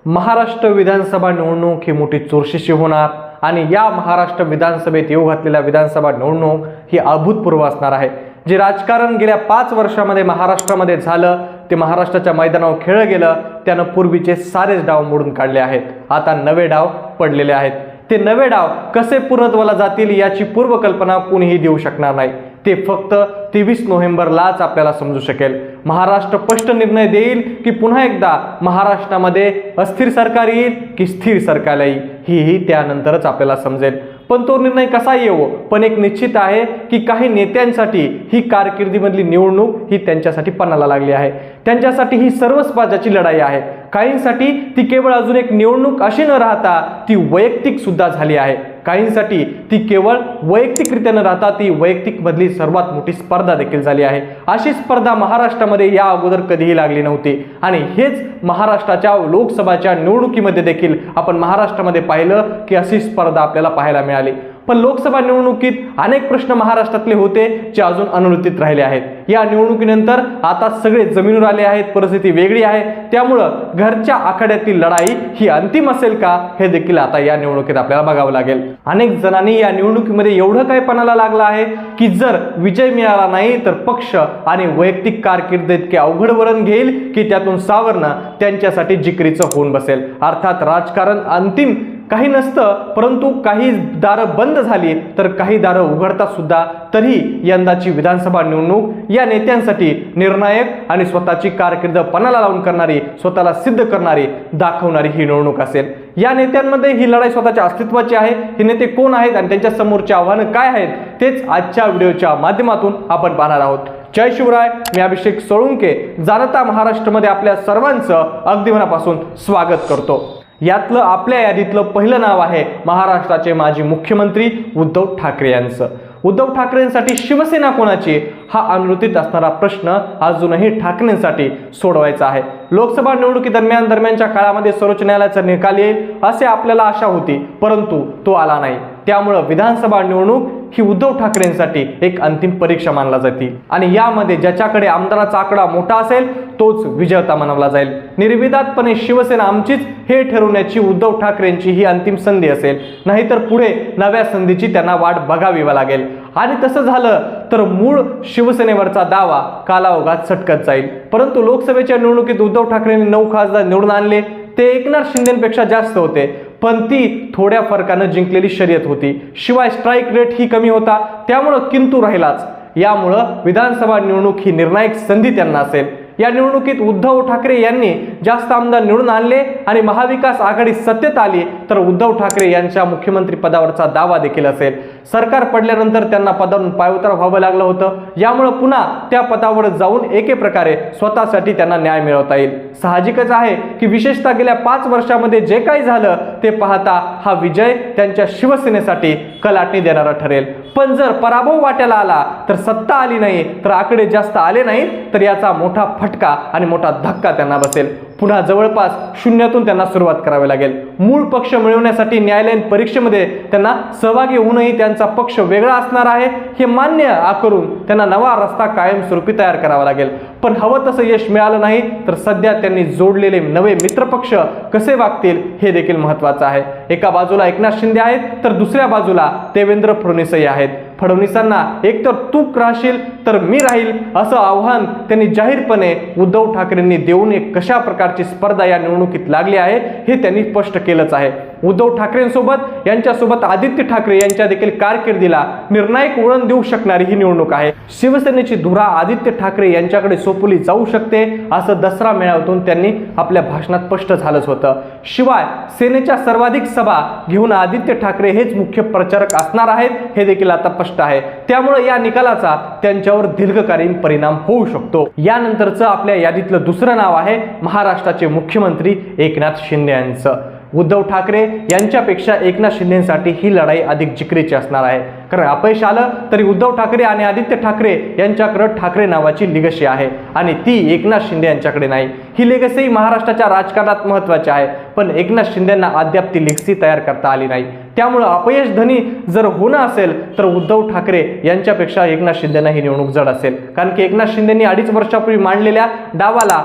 महाराष्ट्र विधानसभा निवडणूक ही मोठी चुरशीची होणार आणि या महाराष्ट्र विधानसभेत येऊ घातलेल्या विधानसभा निवडणूक ही अभूतपूर्व असणार आहे। जे राजकारण गेल्या 5 वर्षामध्ये महाराष्ट्रामध्ये झालं ते महाराष्ट्राच्या मैदानावर खेळलं गेलं, त्यानं पूर्वीचे सारेच डाव मोडून काढले आहेत। आता नवे डाव पडलेले आहेत। ते नवे डाव कसे पूर्णत्वाला जातील याची पूर्वकल्पना कोणीही देऊ शकणार नाही। ते फक्त 23 नोव्हेंबरलाच आपल्याला समजू शकेल। महाराष्ट्र स्पष्ट निर्णय देईल की पुन्हा एकदा महाराष्ट्रामध्ये अस्थिर सरकार येईल की स्थिर सरकार येईल, ही त्यानंतरच आपल्याला समजेल। पण तो निर्णय कसा येवो, पण एक निश्चित आहे की काही नेत्यांसाठी ही कारकिर्दीमधली निवडणूक ही त्यांच्यासाठी पणाला लागली आहे। त्यांच्यासाठी ही सर्वस्वाची लढाई आहे। काहींसाठी ती केवळ अजून एक निवडणूक अशी न राहता ती वैयक्तिक सुद्धा झाली आहे। काहींसाठी ती केवळ वैयक्तिकरित्या न राहता ती वैयक्तिक मधली सर्वात मोठी स्पर्धा देखील झाली आहे। अशी स्पर्धा महाराष्ट्रामध्ये या अगोदर कधीही लागली नव्हती आणि हेच महाराष्ट्राच्या लोकसभाच्या निवडणुकीमध्ये देखील आपण महाराष्ट्रामध्ये पाहिलं की अशी स्पर्धा आपल्याला पाहायला मिळाली। पण लोकसभा निवडणुकीत अनेक प्रश्न महाराष्ट्रातले होते जे अजून अनुत्तरित राहिले आहेत। या निवडणुकीनंतर आता सगळे जमिनीवर आले आहेत, परिस्थिती वेगळी आहे। त्यामुळं घरच्या आखाड्यातील लढाई ही अंतिम असेल का हे देखील आता या निवडणुकीत आपल्याला बघावं लागेल। अनेक जणांनी या निवडणुकीमध्ये एवढं काय पणाला लागलं आहे की जर विजय मिळाला नाही तर पक्ष आणि वैयक्तिक कारकीर्द इतके अवघड वळण घेईल की त्यातून सावरणं त्यांच्यासाठी जिकरीचं होऊन बसेल। अर्थात राजकारण अंतिम काही नसतं, परंतु काही दारं बंद झाली तर काही दारं उघडतात सुद्धा। तरी यंदाची विधानसभा निवडणूक या नेत्यांसाठी निर्णायक आणि स्वतःची कारकीर्द पणाला लावून करणारी, स्वतःला सिद्ध करणारी, दाखवणारी ही निवडणूक असेल। या नेत्यांमध्ये ही लढाई स्वतःच्या अस्तित्वाची आहे। हे नेते कोण आहेत आणि त्यांच्या समोरची आव्हानं काय आहेत तेच आजच्या व्हिडिओच्या माध्यमातून आपण पाहणार आहोत। जय शिवराय, मी अभिषेक सोळुंके जाणता महाराष्ट्रामध्ये आपल्या सर्वांचं अगदी मनापासून स्वागत करतो। यातलं आपल्या यादीतलं पहिलं नाव आहे महाराष्ट्राचे माजी मुख्यमंत्री उद्धव ठाकरे यांचं। उद्धव ठाकरेंसाठी शिवसेना कोणाची हा अनुत्तरित असणारा प्रश्न अजूनही ठाकरेंसाठी सोडवायचा आहे। लोकसभा निवडणुकीदरम्यानच्या काळामध्ये सर्वोच्च न्यायालयाचा निकाल येईल असे आपल्याला आशा होती, परंतु तो आला नाही। त्यामुळे विधानसभा निवडणूक ही उद्धव ठाकरेंसाठी एक अंतिम परीक्षा मानला जाते आणि यामध्ये ज्याच्याकडे आमदाराचा आकडा मोठा असेल तोच विजेता मानला जाईल। निर्विवादपणे शिवसेना आमचीच हे ठरवण्याची उद्धव ठाकरेंची ही अंतिम संधी असेल, नाहीतर पुढे नव्या संधीची त्यांना वाट बघावी लागेल। आणि तसं झालं तर मूळ शिवसेनेवरचा दावा कालावघात सटकत जाईल। परंतु लोकसभेच्या निवडणुकीत उद्धव ठाकरेंनी 9 खासदार निवडून आणले, ते एकनाथ शिंदेपेक्षा जास्त होते, पण ती थोड्या फरकानं जिंकलेली शर्यत होती। शिवाय स्ट्राईक रेट ही कमी होता, त्यामुळं किंतु राहिलाच। यामुळं विधानसभा निवडणूक ही निर्णायक संधी त्यांना असेल। या निवडणुकीत उद्धव ठाकरे यांनी जास्त आमदार निवडून आणले आणि महाविकास आघाडी सत्तेत आली तर उद्धव ठाकरे यांच्या मुख्यमंत्री पदावरचा दावा देखील असेल। सरकार पडल्यानंतर त्यांना पदावरून पायउतार व्हावं लागलं होतं, यामुळे पुन्हा त्या पदावर जाऊन एके प्रकारे स्वतःसाठी त्यांना न्याय मिळवता येईल। साहजिकच आहे की विशेषतः गेल्या 5 वर्षामध्ये जे काही झालं ते पाहता हा विजय त्यांच्या शिवसेनेसाठी कलाटणी देणारा ठरेल। पण जर पराभव वाट्याला आला तर सत्ता आली नाही तर आकडे जास्त आले नाहीत तर याचा मोठा फटका आणि मोठा धक्का त्यांना बसेल। पुन्हा जवळपास शून्यातून त्यांना सुरुवात करावी लागेल। मूळ पक्ष मिळवण्यासाठी न्यायालयीन परीक्षेमध्ये त्यांना सहभागी होऊनही त्यांचा पक्ष वेगळा असणार आहे हे मान्य करून त्यांना नवा रस्ता कायमस्वरूपी तयार करावा लागेल। पण हवं तसं यश मिळालं नाही तर सध्या त्यांनी जोडलेले नवे मित्रपक्ष कसे वागतील हे देखील महत्त्वाचं आहे। एका बाजूला एकनाथ शिंदे आहेत तर दुसऱ्या बाजूला देवेंद्र फडणवीसही आहेत। फडणवीसांना एकतर तू राहशील तर मी राहील असं आव्हान त्यांनी जाहीरपणे उद्धव ठाकरेंनी देऊन एक कशा प्रकारची स्पर्धा या निवडणुकीत लागली आहे हे त्यांनी स्पष्ट केलंच आहे। उद्धव ठाकरेंसोबत यांच्यासोबत आदित्य ठाकरे यांच्या देखील कारकिर्दीला निर्णायक वळण देऊ शकणारी ही निवडणूक आहे। शिवसेनेची धुरा आदित्य ठाकरे यांच्याकडे सोपवली जाऊ शकते असं दसरा मेळाव्यातून त्यांनी आपल्या भाषणात स्पष्ट झालंच होतं। शिवाय सेनेच्या सर्वाधिक सभा घेऊन आदित्य ठाकरे हेच मुख्य प्रचारक असणार आहेत हे देखील आता स्पष्ट आहे। त्यामुळे या निकालाचा त्यांच्यावर दीर्घकालीन परिणाम होऊ शकतो। यानंतरचं आपल्या यादीतलं दुसरं नाव आहे महाराष्ट्राचे मुख्यमंत्री एकनाथ शिंदे यांचं। उद्धव ठाकरे यांच्यापेक्षा एकनाथ शिंदेसाठी ही लढाई अधिक जिकरीची असणार आहे, कारण अपयश आलं तरी उद्धव ठाकरे आणि आदित्य ठाकरे यांच्याकडे ठाकरे नावाची लेगसी आहे आणि ती एकनाथ शिंदे यांच्याकडे नाही। ही लेगसी महाराष्ट्राच्या राजकारणात महत्त्वाची आहे, पण एकनाथ शिंदेंना अद्याप ती लेगसी तयार करता आली नाही। त्यामुळे अपयश धनी जर होणं असेल तर उद्धव ठाकरे यांच्यापेक्षा एकनाथ शिंदेंना ही निवडणूक जड असेल, कारण की एकनाथ शिंदेंनी 2.5 वर्षापूर्वी मांडलेल्या डावाला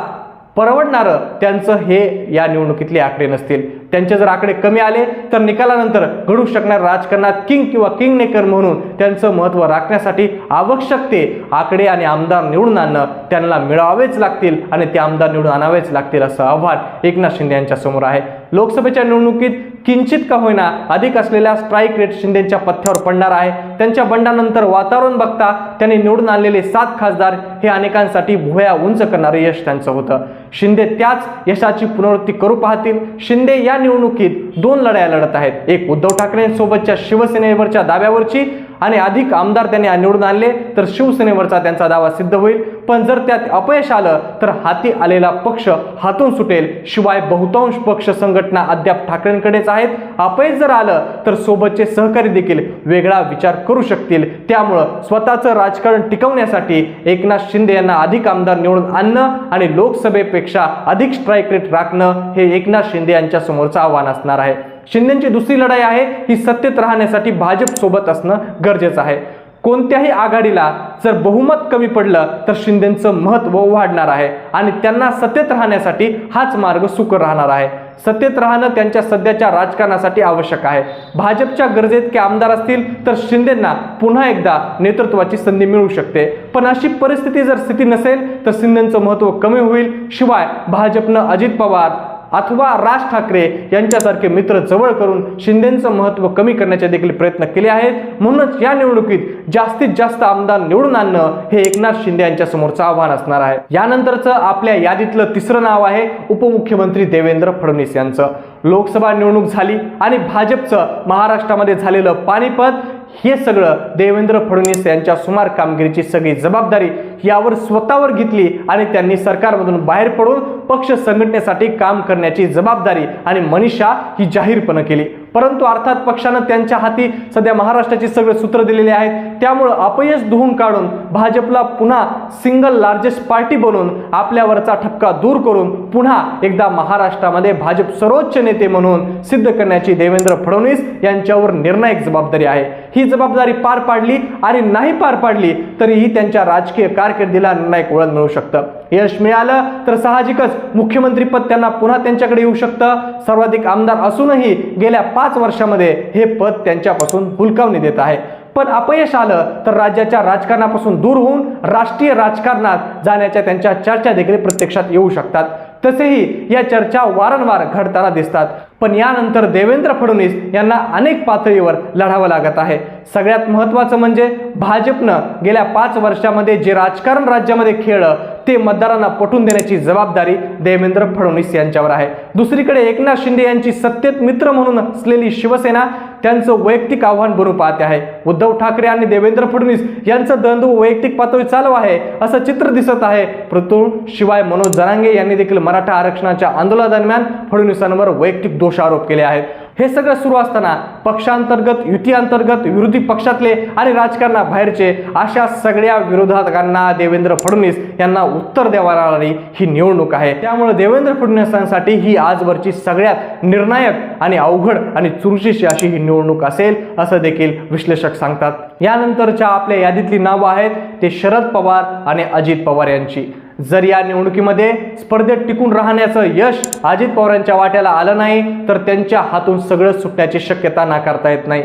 परवडणारं त्यांचं हे या निवडणुकीतले आकडे नसतील. त्यांचे जर आकडे कमी आले तर निकालानंतर घडू शकणाऱ्या राजकारणात किंग किंवा किंगमेकर म्हणून त्यांचं महत्त्व राखण्यासाठी आवश्यक ते आकडे आणि आमदार निवडून आणणं त्यांना मिळवावेच लागतील आणि ते आमदार निवडून आणावेच लागतील असं आव्हान एकनाथ शिंदे यांच्या समोर आहे. लोकसभेच्या निवडणुकीत किंचित का होईना अधिक असलेल्या स्ट्राईक रेट शिंदेच्या पथ्यावर पडणार आहे. त्यांच्या बंडानंतर वातावरण बघता त्यांनी निवडून आणलेले 7 खासदार हे अनेकांसाठी भुवया उंच करणारे यश त्यांचं होतं. शिंदे त्याच यशाची पुनरावृत्ती करू पाहतील. शिंदे या निवडणुकीत 2 लढाया लढत आहेत. एक उद्धव ठाकरेंसोबतच्या शिवसेनेवरच्या दाव्यावरची आणि अधिक आमदार त्यांनी निवडून आणले तर शिवसेनेवरचा त्यांचा दावा सिद्ध होईल. पण जर त्यात अपयश आलं तर हाती आलेला पक्ष हातून सुटेल. शिवाय बहुतांश पक्ष संघटना अद्याप ठाकरेंकडेच आहेत. अपयश जर आलं तर सोबतचे सहकारी देखील वेगळा विचार करू शकतील. त्यामुळं स्वतःचं राजकारण टिकवण्यासाठी एकनाथ शिंदे यांना अधिक आमदार निवडून आणणं आणि लोकसभेपेक्षा अधिक स्ट्राईक रेट राखणं हे एकनाथ शिंदे यांच्या समोरचं आव्हान असणार आहे. शिंदेची दुसरी लढाई आहे ही सत्तेत राहण्यासाठी भाजप सोबत असणं गरजेचं आहे. कोणत्याही आघाडीला जर बहुमत कमी पडलं तर शिंदेचं महत्त्व वाढणार आहे आणि त्यांना सत्तेत राहण्यासाठी हाच मार्ग सुकर राहणार आहे. सत्तेत राहणं त्यांच्या सध्याच्या राजकारणासाठी आवश्यक आहे. भाजपच्या गरजेत आमदार असतील तर शिंदेंना पुन्हा एकदा नेतृत्वाची संधी मिळू शकते. पण अशी परिस्थिती जर स्थिती नसेल तर शिंदेचं महत्त्व कमी होईल. शिवाय भाजपनं अजित पवार अथवा राज ठाकरे यांच्यासारखे मित्र जवळ करून शिंदेचं महत्त्व कमी करण्याचे देखील प्रयत्न केले आहेत. म्हणूनच या निवडणुकीत जास्तीत जास्त आमदार निवडून आणणं हे एकनाथ शिंदे यांच्या समोरचं आव्हान असणार आहे. यानंतरचं आपल्या यादीतलं तिसरं नाव आहे उपमुख्यमंत्री देवेंद्र फडणवीस यांचं. लोकसभा निवडणूक झाली आणि भाजपचं महाराष्ट्रामध्ये झालेलं पानिपत हे सगळं देवेंद्र फडणवीस यांच्या सुमार कामगिरीची सगळी जबाबदारी यावर स्वतःवर घेतली आणि त्यांनी सरकारमधून बाहेर पडून पक्ष संघटनेसाठी काम करण्याची जबाबदारी आणि मनीषा ही जाहीरपणे केली. परंतु अर्थात पक्षानं त्यांच्या हाती सध्या महाराष्ट्राची सगळे सूत्र दिलेले आहेत. त्यामुळे अपयश धुवून काढून भाजपला पुन्हा सिंगल लार्जेस्ट पार्टी बनवून आपल्यावरचा ठपका दूर करून पुन्हा एकदा महाराष्ट्रामध्ये भाजप सर्वोच्च नेते म्हणून सिद्ध करण्याची देवेंद्र फडणवीस यांच्यावर निर्णायक जबाबदारी आहे. ही जबाबदारी पार पाडली आणि नाही पार पाडली तरीही त्यांच्या राजकीय कारकिर्दीला निर्णायक वळण मिळू शकतं. यश मिळालं तर साहजिकच मुख्यमंत्रीपद त्यांना पुन्हा त्यांच्याकडे येऊ शकतं. सर्वाधिक आमदार असूनही गेल्या 5 वर्षामध्ये हे पद त्यांच्यापासून हुलकावणी देत आहे. पण अपयश आलं तर राज्याच्या राजकारणापासून दूर होऊन राष्ट्रीय राजकारणात जाण्याच्या त्यांच्या चर्चा देखील प्रत्यक्षात येऊ शकतात. तसेही या चर्चा वारंवार घडताना दिसतात. पण यानंतर देवेंद्र फडणवीस यांना अनेक पातळीवर लढावं लागत आहे. सगळ्यात महत्त्वाचं म्हणजे भाजपनं गेल्या 5 वर्षामध्ये जे राजकारण राज्यामध्ये खेळलं ते मतदारांना पटवून देण्याची जबाबदारी देवेंद्र फडणवीस यांच्यावर आहे. दुसरीकडे एकनाथ शिंदे यांची सत्तेत मित्र म्हणून असलेली शिवसेना त्यांचं वैयक्तिक आव्हान बनू पाहते आहे. उद्धव ठाकरे आणि देवेंद्र फडणवीस यांचं द्वंद्व वैयक्तिक पातळी चालू आहे असं चित्र दिसत आहे. परंतु शिवाय मनोज जरांगे यांनी देखील मराठा आरक्षणाच्या आंदोलनादरम्यान फडणवीसांवर वैयक्तिक दोषारोप केले आहेत. हे सगळं सुरू असताना पक्षांतर्गत, युती अंतर्गत, विरोधी पक्षातले आणि राजकारणाबाहेरचे अशा सगळ्या विरोधकांना देवेंद्र फडणवीस यांना उत्तर देणारी ही निवडणूक आहे. त्यामुळे देवेंद्र फडणवीसांसाठी ही आजवरची सगळ्यात निर्णायक आणि अवघड आणि चुरशीची अशी ही निवडणूक असेल असं देखील विश्लेषक सांगतात. यानंतरच्या आपल्या यादीतली नावं आहेत ते शरद पवार आणि अजित पवार यांची. जर या निवडणुकीमध्ये स्पर्धेत टिकून राहण्याचं यश अजित पवारांच्या वाट्याला आलं नाही तर त्यांच्या हातून सगळं सुटण्याची शक्यता नाकारता येत नाही.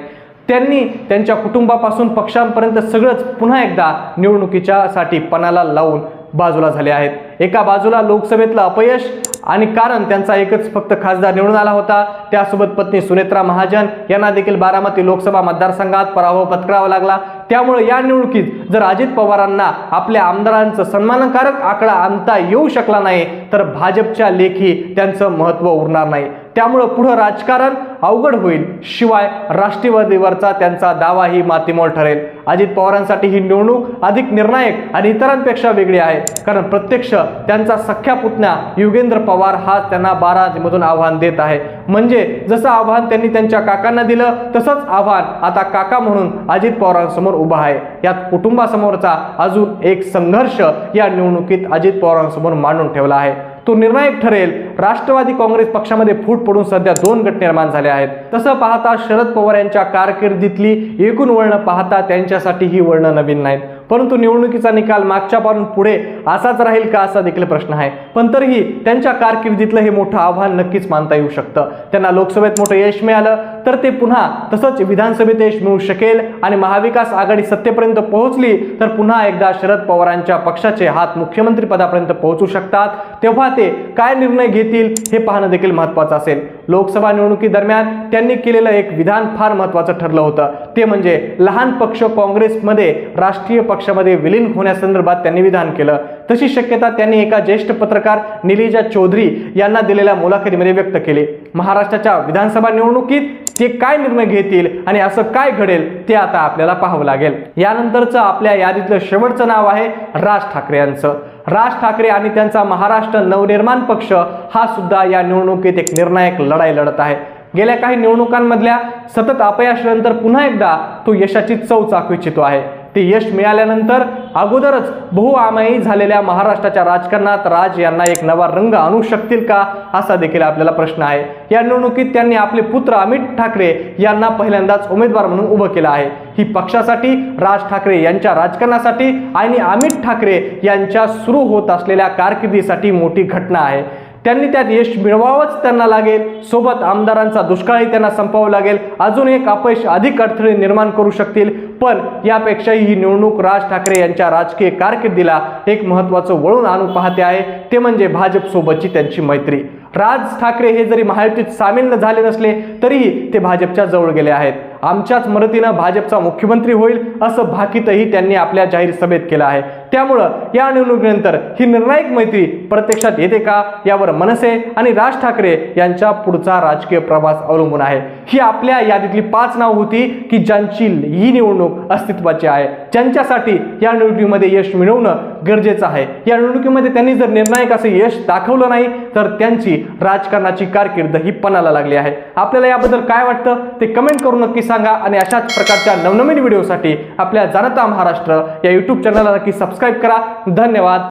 त्यांनी त्यांच्या कुटुंबापासून पक्षांपर्यंत सगळंच पुन्हा एकदा निवडणुकीच्या साठी पणाला लावून बाजूला झाले आहेत. एका बाजूला लोकसभेतलं अपयश आणि कारण त्यांचा एकच फक्त खासदार निवडून आला होता. त्यासोबत पत्नी सुनेत्रा महाजन यांना देखील बारामती लोकसभा मतदारसंघात पराभव पत्करावा लागला. त्यामुळे या निवडणुकीत जर अजित पवारांना आपल्या आमदारांचं सन्मानकारक आकडा आणता येऊ शकला नाही तर भाजपच्या लेखी त्यांचं महत्त्व उरणार नाही. त्यामुळे पुढे राजकारण अवघड होईल. शिवाय राष्ट्रवादीवरचा त्यांचा दावाही मातीमोल ठरेल. अजित पवारांसाठी ही निवडणूक अधिक निर्णायक आणि इतरांपेक्षा वेगळी आहे कारण प्रत्यक्ष त्यांचा सख्या पुतण्या युगेंद्र पवार हा त्यांना बारामतीमधून आव्हान देत आहे. म्हणजे जसं आव्हान त्यांनी त्यांच्या काकांना दिलं तसंच आव्हान आता काका म्हणून अजित पवारांसमोर उभा आहे. यात कुटुंबासमोरचा अजून एक संघर्ष या निवडणुकीत अजित पवारांसमोर मांडून ठेवला आहे. तो निर्णायक ठरेल राष्ट्रवादी काँग्रेस पक्षामध्ये फूट पडून सध्या दोन गट निर्माण झाले आहेत। तसं पाहता शरद पवार यांच्या कारकिर्दीतली एकूण वळणं पाहता त्यांच्यासाठी ही वळणं नवीन नाहीत, परंतु निवडणुकीचा निकाल मागच्या पासून पुढे असाच राहील का असा देखील प्रश्न आहे। पण तरीही त्यांच्या कारकिर्दीतलं हे मोठं आव्हान नक्कीच मानता येऊ शकतं। त्यांना लोकसभेत मोठं यश मिळालं तर ते पुन्हा तसंच विधानसभेत यश मिळू शकेल आणि महाविकास आघाडी सत्तेपर्यंत पोहोचली तर पुन्हा एकदा शरद पवारांच्या पक्षाचे हात मुख्यमंत्री पदापर्यंत पोहोचू शकतात। तेव्हा ते काय निर्णय घेतील हे पाहणं देखील महत्त्वाचं असेल। लोकसभा निवडणुकीदरम्यान त्यांनी केलेलं एक विधान फार महत्त्वाचं ठरलं होतं, ते म्हणजे लहान पक्ष काँग्रेसमध्ये राष्ट्रीय पक्षामध्ये विलीन होण्यासंदर्भात त्यांनी विधान केलं। तशी शक्यता त्यांनी एका ज्येष्ठ पत्रकार निलेजा चौधरी यांना दिलेल्या मुलाखतीमध्ये व्यक्त केली। महाराष्ट्राच्या विधानसभा निवडणुकीत ते काय निर्णय घेतील आणि असं काय घडेल ते आता आपल्याला पाहावं लागेल। यानंतरचं आपल्या यादीतलं शेवटचं नाव आहे राज ठाकरे यांचं। राज ठाकरे आणि त्यांचा महाराष्ट्र नवनिर्माण पक्ष हा सुद्धा या निवडणुकीत एक निर्णायक लढाई लढत आहे। गेल्या काही निवडणुकांमधल्या सतत अपयशानंतर पुन्हा एकदा तो यशाची चव चाखू इच्छितो आहे। ते यश मिळाल्यानंतर अगोदरच बहुआमयी झालेल्या महाराष्ट्राच्या राजकारणात राज यांना एक नवा रंग आणू शकतील का असा देखील आपल्याला प्रश्न आहे। या निवडणुकीत त्यांनी आपले पुत्र अमित ठाकरे यांना पहिल्यांदाच उमेदवार म्हणून उभं केलं आहे। ही पक्षासाठी, राज ठाकरे यांच्या राजकारणासाठी आणि अमित ठाकरे यांच्या सुरू होत असलेल्या कारकिर्दीसाठी मोठी घटना आहे। त्यांनी त्यात यश मिळवावंच त्यांना लागेल, सोबत आमदारांचा दुष्काळही त्यांना संपवावा लागेल। अजून एक अपयश अधिक अडथळे निर्माण करू शकतील, पण यापेक्षाही ही निवडणूक राज ठाकरे यांच्या राजकीय कारकिर्दीला एक महत्त्वाचं वळण आणू पाहते आहे, ते म्हणजे भाजप सोबतची त्यांची मैत्री। राज ठाकरे हे जरी महायुतीत सामील झाले नसले तरीही ते भाजपच्या जवळ गेले आहेत। आमच्याच मदतीनं भाजपचा मुख्यमंत्री होईल असं भाकीतही त्यांनी आपल्या जाहीर सभेत केलं आहे। त्यामुळं या निवडणुकीनंतर ही निर्णायक मैत्री प्रत्यक्षात येते का यावर मनसे आणि राज ठाकरे यांचा पुढचा राजकीय प्रवास अवलंबून आहे। ही आपल्या यादीतली 5 नाव होती की ज्यांची ही निवडणूक अस्तित्वाची आहे, ज्यांच्यासाठी या निवडणुकीमध्ये यश मिळवणं गरजेचं आहे। या निवडणुकीमध्ये त्यांनी जर निर्णायक असं यश दाखवलं नाही तर त्यांची राजकारणाची कारकीर्द ही पणाला लागली आहे। आपल्याला याबद्दल काय वाटतं ते कमेंट करून नक्की सांगा आणि अशाच प्रकारच्या नवनवीन व्हिडिओसाठी आपल्या जनता महाराष्ट्र या YouTube चॅनलला नक्की सबस्क्राइब करा। धन्यवाद।